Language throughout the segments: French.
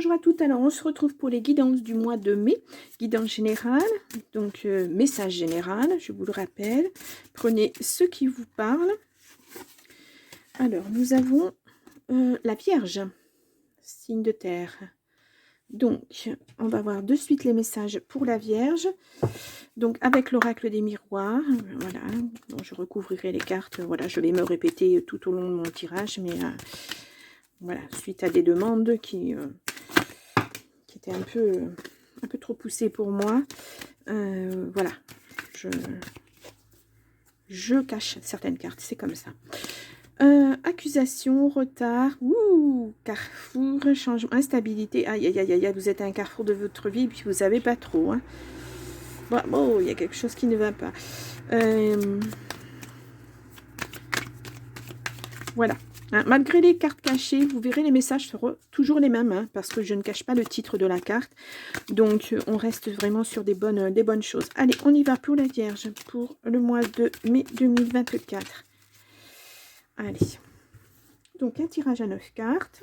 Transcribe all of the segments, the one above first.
bonjour à toutes. Alors, on se retrouve pour les guidances du mois de mai. Guidance générale, donc message général, je vous le rappelle. Prenez ce qui vous parle. Alors, nous avons la Vierge, signe de terre. Donc, on va voir de suite les messages pour la Vierge. Donc, avec l'oracle des miroirs, voilà. Donc, je recouvrirai les cartes. Voilà, je vais me répéter tout au long de mon tirage, mais voilà, suite à des demandes qui était un peu trop poussé pour moi. Voilà, je cache certaines cartes, c'est comme ça. Accusation, retard, carrefour, changement, instabilité. Aïe, aïe, aïe, aïe, vous êtes à un carrefour de votre vie, puis vous savez pas trop. Hein. Bon, il y a quelque chose qui ne va pas. Voilà. Hein, malgré les cartes cachées, vous verrez les messages seront toujours les mêmes, hein, parce que je ne cache pas le titre de la carte. Donc, on reste vraiment sur des bonnes choses. Allez, on y va pour la Vierge, pour le mois de mai 2024. Allez. Donc, un tirage à 9 cartes.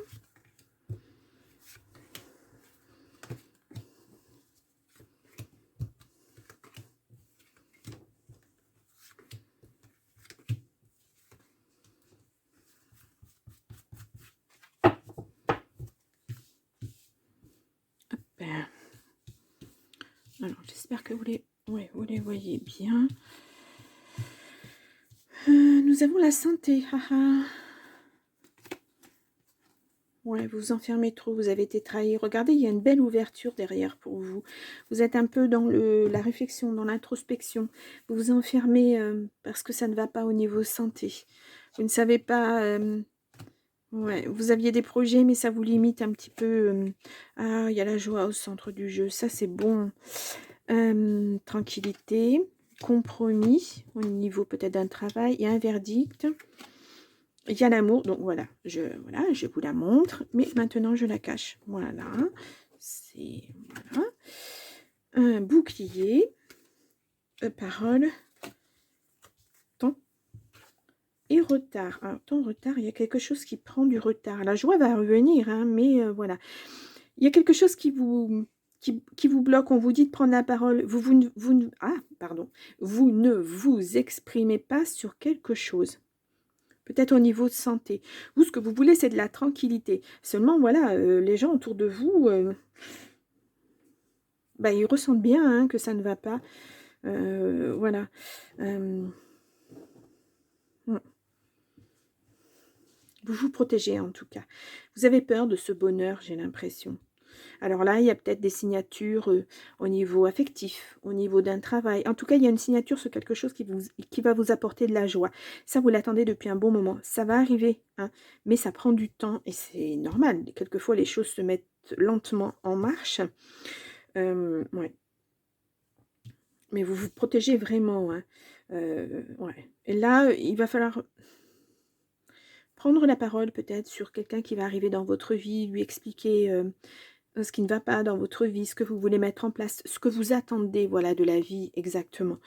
Alors, j'espère que vous les voyez bien. Nous avons la santé. Ouais, vous vous enfermez trop, vous avez été trahi. Regardez, il y a une belle ouverture derrière pour vous. Vous êtes un peu dans la réflexion, dans l'introspection. Vous vous enfermez parce que ça ne va pas au niveau santé. Vous ne savez pas... ouais, vous aviez des projets, mais ça vous limite un petit peu. Il y a la joie au centre du jeu. Ça, c'est bon. Tranquillité, compromis au niveau peut-être d'un travail et un verdict. Il y a l'amour, donc voilà, je vous la montre, mais maintenant je la cache. Voilà, c'est voilà. Un bouclier, parole, temps et retard. Alors, temps, retard, il y a quelque chose qui prend du retard. La joie va revenir, hein, mais voilà. Il y a quelque chose qui vous bloque, on vous dit de prendre la parole, vous ne vous exprimez pas sur quelque chose. Peut-être au niveau de santé. Vous, ce que vous voulez, c'est de la tranquillité. Seulement, voilà, les gens autour de vous, ils ressentent bien hein, que ça ne va pas. Voilà. Vous vous protégez en tout cas. Vous avez peur de ce bonheur, j'ai l'impression. Alors là, il y a peut-être des signatures au niveau affectif, au niveau d'un travail. En tout cas, il y a une signature sur quelque chose qui va vous apporter de la joie. Ça, vous l'attendez depuis un bon moment. Ça va arriver, hein, mais ça prend du temps et c'est normal. Quelquefois, les choses se mettent lentement en marche. Ouais. Mais vous vous protégez vraiment. Hein. Ouais. Et là, il va falloir prendre la parole peut-être sur quelqu'un qui va arriver dans votre vie, lui expliquer ce qui ne va pas dans votre vie, ce que vous voulez mettre en place, ce que vous attendez voilà, de la vie exactement.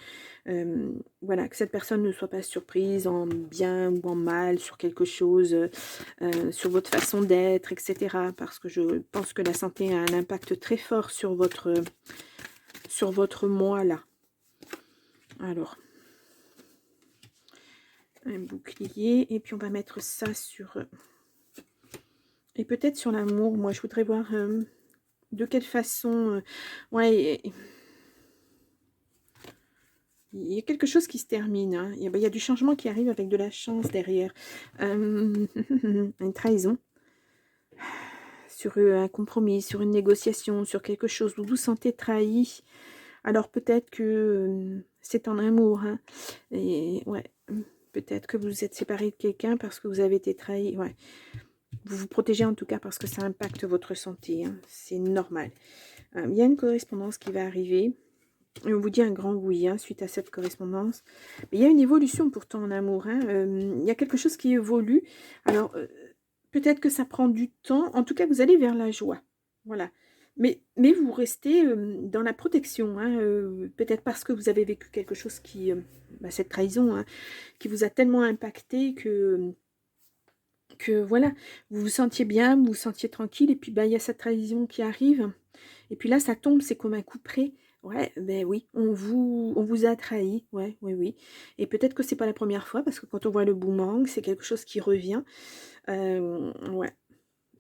Voilà, que cette personne ne soit pas surprise en bien ou en mal sur quelque chose, sur votre façon d'être, etc. Parce que je pense que la santé a un impact très fort sur votre moi là. Alors, un bouclier, et puis on va mettre ça sur... et peut-être sur l'amour, moi je voudrais voir... de quelle façon... ouais, il y a quelque chose qui se termine. Hein. Il y a du changement qui arrive avec de la chance derrière. Une trahison. Sur un compromis, sur une négociation, sur quelque chose. Vous vous sentez trahi. Alors peut-être que c'est en amour. Hein. Et ouais, peut-être que vous êtes séparé de quelqu'un parce que vous avez été trahi. Ouais. Vous vous protégez en tout cas parce que ça impacte votre santé. Hein. C'est normal. Il y a une correspondance qui va arriver. Et on vous dit un grand oui hein, suite à cette correspondance. Mais il y a une évolution pourtant en amour. Hein. Il y a quelque chose qui évolue. Alors, peut-être que ça prend du temps. En tout cas, vous allez vers la joie. Voilà. Mais vous restez dans la protection. Hein, peut-être parce que vous avez vécu quelque chose qui... cette trahison, hein, qui vous a tellement impacté que que voilà, vous vous sentiez bien, vous vous sentiez tranquille, et puis bah, il y a cette trahison qui arrive. Et puis là, ça tombe, c'est comme un coup près. Ouais, ben oui, on vous a trahi. Ouais, oui, oui. Et peut-être que c'est pas la première fois, parce que quand on voit le boomerang, c'est quelque chose qui revient. Ouais.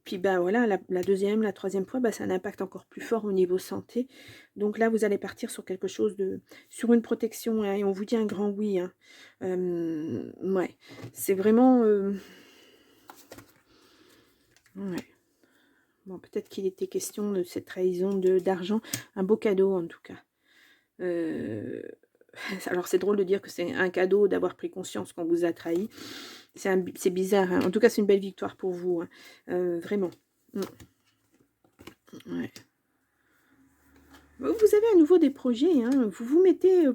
Puis bah voilà, la deuxième, la troisième fois, bah, ça a un impact encore plus fort au niveau santé. Donc là, vous allez partir sur quelque chose de, sur une protection, hein, et on vous dit un grand oui, hein. Ouais, c'est vraiment, ouais. Bon, peut-être qu'il était question de cette trahison d'argent, un beau cadeau en tout cas. Alors c'est drôle de dire que c'est un cadeau d'avoir pris conscience qu'on vous a trahi. C'est bizarre, hein. En tout cas, c'est une belle victoire pour vous, hein. Vraiment. Ouais. Vous avez à nouveau des projets, hein. Vous mettez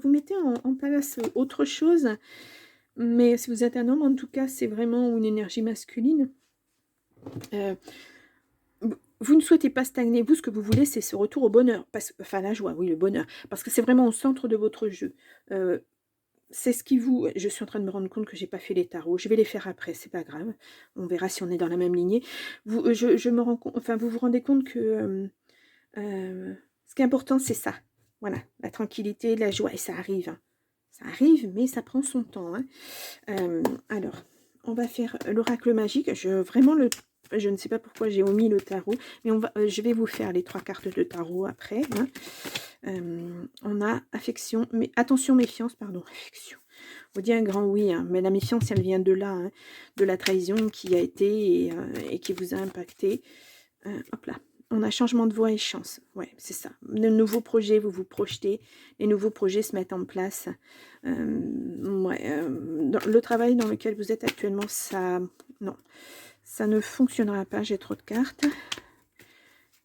en place autre chose. Mais si vous êtes un homme, en tout cas, c'est vraiment une énergie masculine. Euh, Vous ne souhaitez pas stagner. Vous, ce que vous voulez, c'est ce retour au bonheur. Enfin, la joie, oui, le bonheur. Parce que c'est vraiment au centre de votre jeu. C'est ce qui vous... Je suis en train de me rendre compte que j'ai pas fait les tarots. Je vais les faire après, c'est pas grave. On verra si on est dans la même lignée. Je me rends compte... Enfin, vous vous rendez compte que... ce qui est important, c'est ça. Voilà, la tranquillité, la joie. Et ça arrive, hein. Ça arrive, mais ça prend son temps, hein. Alors, on va faire l'oracle magique. Je ne sais pas pourquoi j'ai omis le tarot, mais je vais vous faire les 3 cartes de tarot après, hein. On a affection, mais attention, méfiance, pardon, affection. On dit un grand oui, hein, mais la méfiance, elle vient de là, hein, de la trahison qui a été et qui vous a impacté. Hop là. On a changement de voie et chance. Ouais, c'est ça. De nouveaux projets, vous vous projetez. Les nouveaux projets se mettent en place. Le travail dans lequel vous êtes actuellement, ça... Non, ça ne fonctionnera pas. J'ai trop de cartes.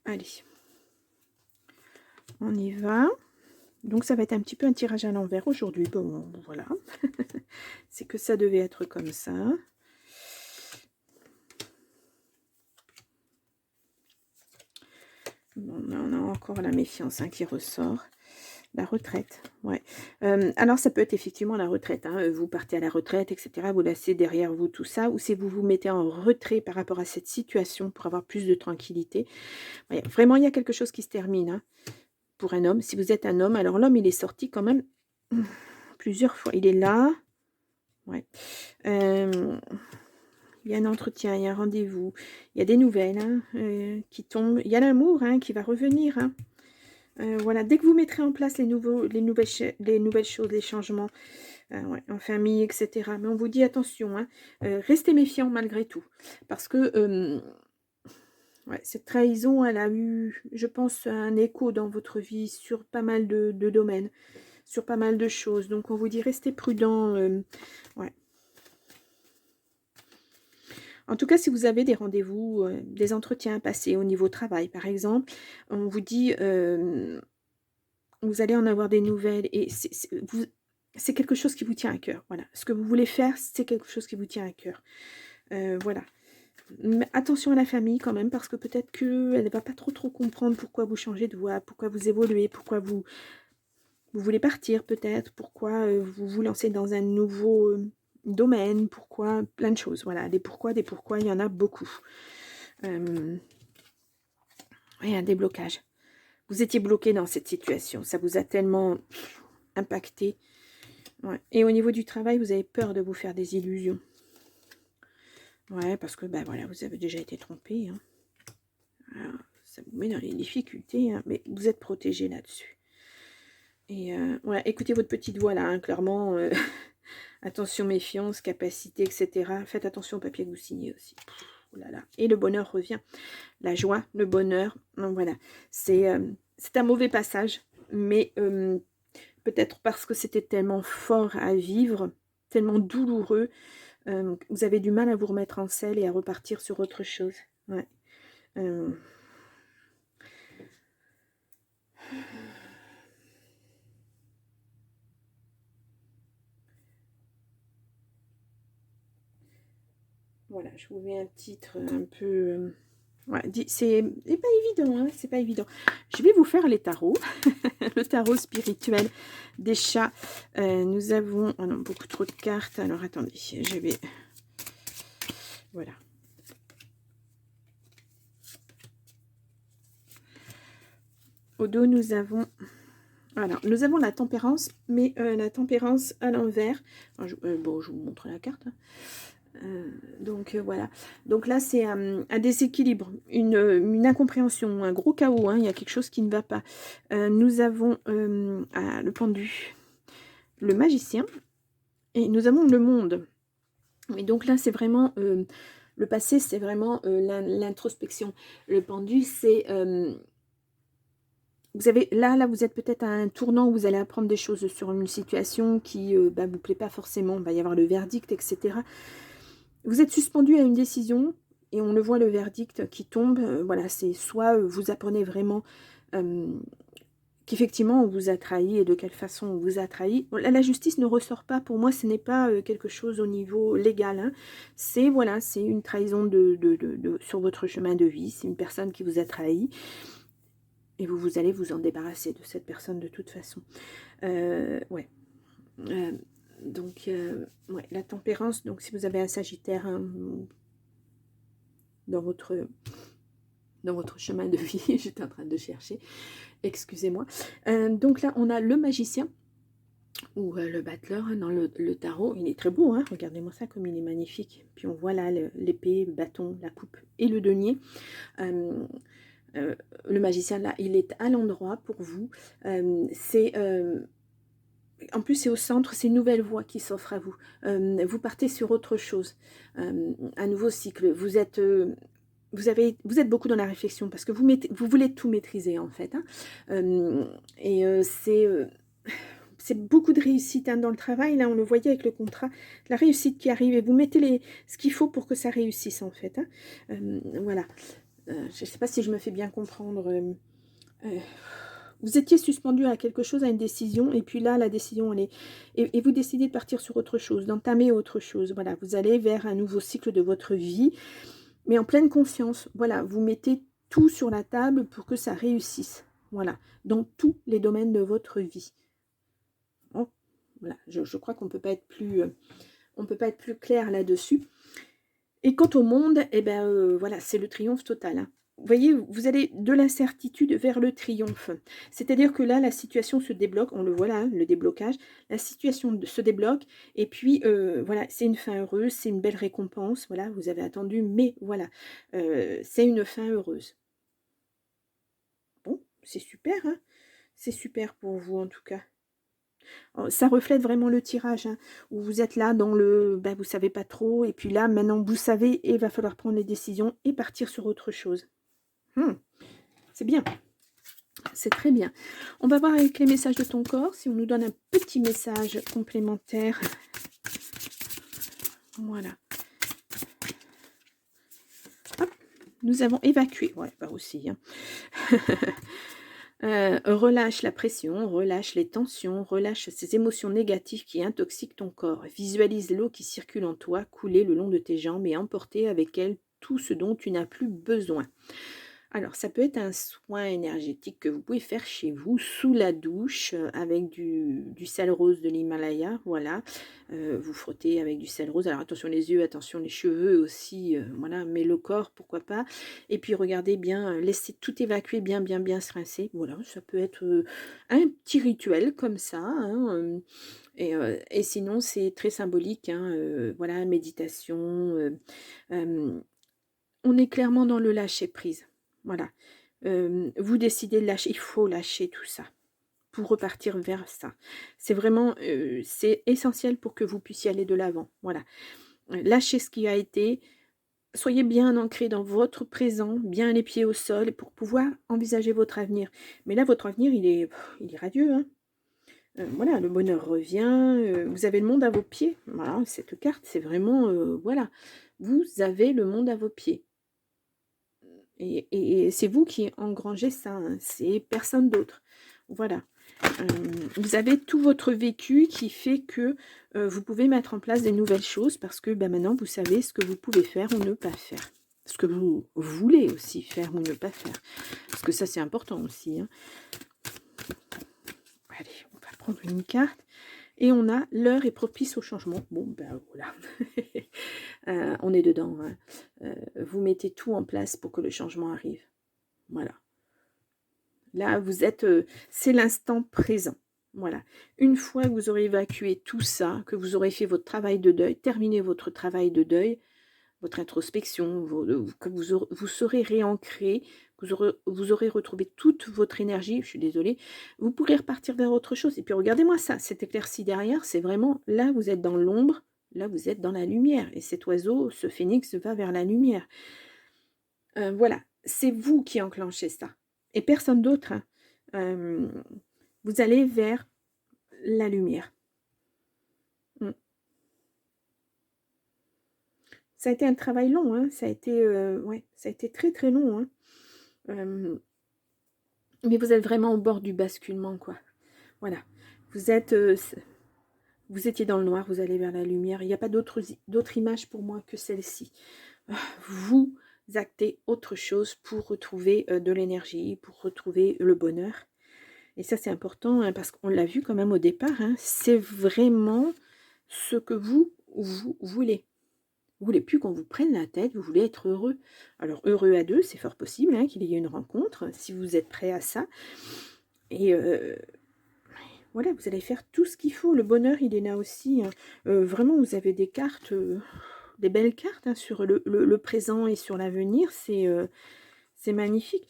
Allez. On y va. Donc, ça va être un petit peu un tirage à l'envers aujourd'hui. Bon, voilà. C'est que ça devait être comme ça. Bon, on a encore la méfiance, hein, qui ressort. La retraite, ouais. Alors, ça peut être effectivement la retraite, hein. Vous partez à la retraite, etc. Vous laissez derrière vous tout ça. Ou c'est vous vous mettez en retrait par rapport à cette situation pour avoir plus de tranquillité. Ouais, vraiment, il y a quelque chose qui se termine, hein, pour un homme. Si vous êtes un homme, alors l'homme, il est sorti quand même plusieurs fois. Il est là. Ouais. Il y a un entretien, il y a un rendez-vous. Il y a des nouvelles, hein, qui tombent. Il y a l'amour, hein, qui va revenir, hein. Voilà, dès que vous mettrez en place les nouvelles choses, les changements, ouais, en famille, etc. Mais on vous dit attention, hein, restez méfiants malgré tout. Parce que ouais, cette trahison, elle a eu, je pense, un écho dans votre vie sur pas mal de domaines, sur pas mal de choses. Donc on vous dit restez prudent. Ouais. En tout cas, si vous avez des rendez-vous, des entretiens à passer au niveau travail, par exemple, on vous dit, vous allez en avoir des nouvelles et c'est quelque chose qui vous tient à cœur. Voilà. Ce que vous voulez faire, c'est quelque chose qui vous tient à cœur. Voilà. Mais attention à la famille quand même, parce que peut-être qu'elle ne va pas trop comprendre pourquoi vous changez de voie, pourquoi vous évoluez, pourquoi vous voulez partir peut-être, pourquoi vous vous lancez dans un nouveau domaine, pourquoi, plein de choses. Voilà, des pourquoi, il y en a beaucoup. Oui, un déblocage. Vous étiez bloqué dans cette situation, ça vous a tellement impacté. Ouais. Et au niveau du travail, vous avez peur de vous faire des illusions. Ouais, parce que ben voilà, vous avez déjà été trompé, hein. Alors, ça vous met dans les difficultés, hein, mais vous êtes protégé là-dessus. Et ouais, écoutez votre petite voix là, hein, clairement. Attention, méfiance, capacité, etc. Faites attention au papier que vous signez aussi. Oh là là. Et le bonheur revient. La joie, le bonheur. Donc voilà, c'est un mauvais passage, mais peut-être parce que c'était tellement fort à vivre, tellement douloureux, vous avez du mal à vous remettre en selle et à repartir sur autre chose. Ouais. Voilà, je vous mets un titre un peu... ouais, c'est pas évident, hein, c'est pas évident. Je vais vous faire les tarots, le tarot spirituel des chats. Nous avons... oh non, beaucoup trop de cartes. Alors, attendez, je vais... Voilà. Au dos, nous avons... Alors, nous avons la tempérance, mais la tempérance à l'envers. Bon, je vous montre la carte. Hein. Donc voilà. Donc là, c'est un déséquilibre, une incompréhension, un gros chaos. Hein. Il y a quelque chose qui ne va pas. Nous avons le pendu, le magicien, et nous avons le monde. Et donc là, c'est vraiment... le passé, c'est vraiment l'introspection. Le pendu, c'est... vous avez là, vous êtes peut-être à un tournant où vous allez apprendre des choses sur une situation qui vous plaît pas forcément. Il va y avoir le verdict, etc. Vous êtes suspendu à une décision et on le voit, le verdict qui tombe. Voilà, c'est soit vous apprenez vraiment qu'effectivement on vous a trahi et de quelle façon on vous a trahi. Bon, là, la justice ne ressort pas. Pour moi, ce n'est pas quelque chose au niveau légal. Hein. C'est voilà, c'est une trahison sur votre chemin de vie. C'est une personne qui vous a trahi. Et vous allez vous en débarrasser de cette personne de toute façon. Ouais. Donc, ouais, la tempérance. Donc, si vous avez un Sagittaire hein, dans votre chemin de vie, j'étais en train de chercher, excusez-moi. Donc là, on a le magicien ou le battleur hein, dans le tarot. Il est très beau, hein, regardez-moi ça comme il est magnifique. Puis on voit là l'épée, le bâton, la coupe et le denier. Le magicien là, il est à l'endroit pour vous. C'est en plus, c'est au centre, c'est une nouvelle voie qui s'offre à vous. Vous partez sur autre chose, un nouveau cycle. Vous êtes beaucoup dans la réflexion parce que vous voulez tout maîtriser en fait. Hein. C'est beaucoup de réussite hein, dans le travail. Là, on le voyait avec le contrat, la réussite qui arrive et vous mettez ce qu'il faut pour que ça réussisse en fait. Hein. Voilà. Je ne sais pas si je me fais bien comprendre. Vous étiez suspendu à quelque chose, à une décision, et puis là, la décision, elle est... Et vous décidez de partir sur autre chose, d'entamer autre chose. Voilà, vous allez vers un nouveau cycle de votre vie, mais en pleine conscience. Voilà, vous mettez tout sur la table pour que ça réussisse. Voilà, dans tous les domaines de votre vie. Bon, voilà, je crois qu'on ne peut pas être plus clair là-dessus. Et quant au monde, eh ben, voilà, c'est le triomphe total. Hein. Vous voyez, vous allez de l'incertitude vers le triomphe. C'est-à-dire que là, la situation se débloque. On le voit là, hein, le déblocage. La situation se débloque. Et puis, voilà, c'est une fin heureuse. C'est une belle récompense. Voilà, vous avez attendu. Mais voilà, c'est une fin heureuse. Bon, c'est super. Hein, c'est super pour vous, en tout cas. Ça reflète vraiment le tirage, hein, où vous êtes là dans le... Ben, vous savez pas trop, et puis là, maintenant, vous savez, et il va falloir prendre les décisions et partir sur autre chose. C'est bien, c'est très bien. On va voir avec les messages de ton corps, si on nous donne un petit message complémentaire. Voilà. Hop, nous avons évacué, ouais, pas aussi, hein. Relâche la pression, relâche les tensions, relâche ces émotions négatives qui intoxiquent ton corps. Visualise l'eau qui circule en toi, couler le long de tes jambes et emporter avec elle tout ce dont tu n'as plus besoin. Alors, ça peut être un soin énergétique que vous pouvez faire chez vous, sous la douche, avec du sel rose de l'Himalaya, voilà. Vous frottez avec du sel rose. Alors, attention les yeux, attention les cheveux aussi, voilà, mais le corps, pourquoi pas. Et puis, regardez bien, laissez tout évacuer, bien se rincer. Voilà, ça peut être un petit rituel comme ça, hein, et sinon, c'est très symbolique, hein, voilà, méditation. On est clairement dans le lâcher-prise. Voilà. Vous décidez de lâcher. Il faut lâcher tout ça pour repartir vers ça. C'est vraiment c'est essentiel pour que vous puissiez aller de l'avant. Voilà. Lâchez ce qui a été. Soyez bien ancré dans votre présent, bien les pieds au sol pour pouvoir envisager votre avenir. Mais là, votre avenir, il est radieux. Hein. Voilà, le bonheur revient. Vous avez le monde à vos pieds. Voilà, cette carte, c'est vraiment... voilà. Vous avez le monde à vos pieds. Et c'est vous qui engrangez ça, hein, c'est personne d'autre. Voilà. Vous avez tout votre vécu qui fait que vous pouvez mettre en place des nouvelles choses parce que maintenant, vous savez ce que vous pouvez faire ou ne pas faire. Ce que vous voulez aussi faire ou ne pas faire. Parce que ça, c'est important aussi. Hein. Allez, on va prendre une carte. Et on a l'heure est propice au changement. Bon, ben voilà. On est dedans. Hein. Vous mettez tout en place pour que le changement arrive. Voilà. Là, vous êtes, c'est l'instant présent. Voilà. Une fois que vous aurez évacué tout ça, que vous aurez fait votre travail de deuil, terminé votre travail de deuil, votre introspection, que vous serez réancré, que vous aurez retrouvé toute votre énergie, je suis désolée, vous pourrez repartir vers autre chose. Et puis regardez-moi ça, cette éclaircie derrière, c'est vraiment, là vous êtes dans l'ombre, là vous êtes dans la lumière. Et cet oiseau, ce phénix, va vers la lumière. Voilà, c'est vous qui enclenchez ça. Et personne d'autre. Hein. Vous allez vers la lumière. Mm. Ça a été un travail long, hein. Ça a été, ouais, ça a été très très long. Hein. Mais vous êtes vraiment au bord du basculement, quoi. Voilà. Vous êtes, vous étiez dans le noir, vous allez vers la lumière. Il n'y a pas d'autre image pour moi que celle-ci. Vous actez autre chose pour retrouver de l'énergie, pour retrouver le bonheur. Et ça, c'est important, hein, parce qu'on l'a vu quand même au départ. Hein, c'est vraiment ce que vous voulez. Vous voulez plus qu'on vous prenne la tête, vous voulez être heureux. Alors, heureux à deux, c'est fort possible hein, qu'il y ait une rencontre, si vous êtes prêt à ça. Et voilà, vous allez faire tout ce qu'il faut. Le bonheur, il est là aussi. Hein. Vraiment, vous avez des cartes, des belles cartes hein, sur le présent et sur l'avenir. C'est magnifique.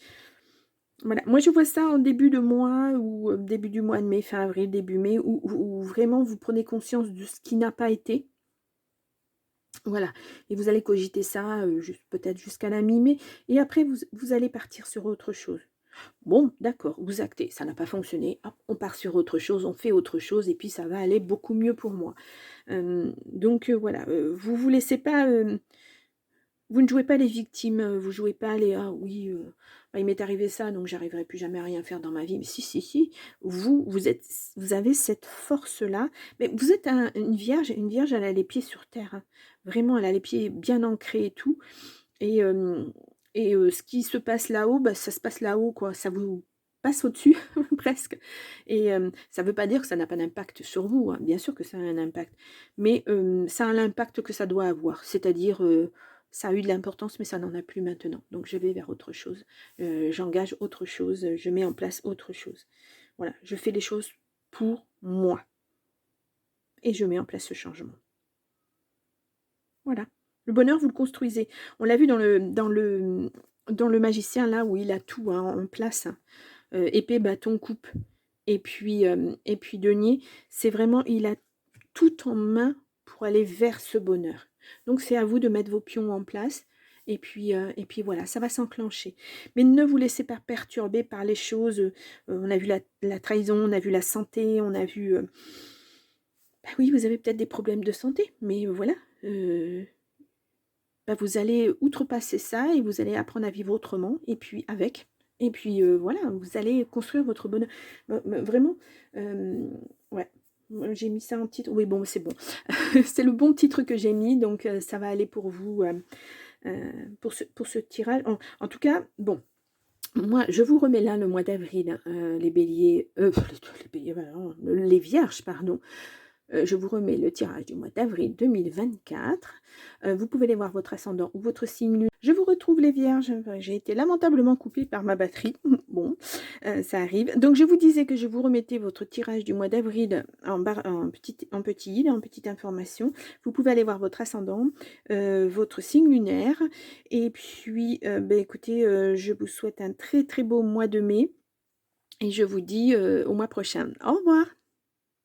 Voilà. Moi, je vois ça en début de mois, ou début du mois de mai, fin avril, début mai, où vraiment vous prenez conscience de ce qui n'a pas été. Voilà, et vous allez cogiter ça peut-être jusqu'à la mi-mai, et après vous allez partir sur autre chose. Bon, d'accord, vous actez, ça n'a pas fonctionné, hop, on part sur autre chose, on fait autre chose, et puis ça va aller beaucoup mieux pour moi. Donc voilà, vous vous laissez pas, vous ne jouez pas les victimes, vous jouez pas les ah oui, bah, il m'est arrivé ça, donc j'arriverai plus jamais à rien faire dans ma vie. Mais si, vous avez cette force-là, mais vous êtes une vierge, elle a les pieds sur terre, hein. Vraiment, elle a les pieds bien ancrés et tout. Et, ce qui se passe là-haut, bah, ça se passe là-haut, quoi. Ça vous passe au-dessus, presque. Et ça ne veut pas dire que ça n'a pas d'impact sur vous, hein. Bien sûr que ça a un impact. Mais ça a l'impact que ça doit avoir. C'est-à-dire, ça a eu de l'importance, mais ça n'en a plus maintenant. Donc, je vais vers autre chose. J'engage autre chose. Je mets en place autre chose. Voilà, je fais les choses pour moi. Et je mets en place ce changement. Voilà. Le bonheur, vous le construisez. On l'a vu dans le magicien, là, où il a tout hein, en place. Hein. Épée, bâton, coupe. Et puis denier. C'est vraiment, il a tout en main pour aller vers ce bonheur. Donc, c'est à vous de mettre vos pions en place. Et puis voilà, ça va s'enclencher. Mais ne vous laissez pas perturber par les choses. On a vu la trahison, on a vu la santé, on a vu... bah oui, vous avez peut-être des problèmes de santé, mais voilà. Bah vous allez outrepasser ça et vous allez apprendre à vivre autrement. Et puis avec. Et puis voilà, vous allez construire votre bonheur. Vraiment, ouais. J'ai mis ça en titre. Oui, bon, c'est bon. C'est le bon titre que j'ai mis, donc ça va aller pour vous, pour ce tirage. En tout cas, bon, moi, je vous remets là le mois d'avril, les béliers, les béliers, non, les vierges, pardon. Je vous remets le tirage du mois d'avril 2024. Vous pouvez aller voir votre ascendant ou votre signe lunaire. Je vous retrouve les vierges. J'ai été lamentablement coupée par ma batterie. Bon, ça arrive. Donc je vous disais que je vous remettais votre tirage du mois d'avril en petite information. Vous pouvez aller voir votre ascendant, votre signe lunaire. Et puis, écoutez, je vous souhaite un très très beau mois de mai. Et je vous dis au mois prochain. Au revoir.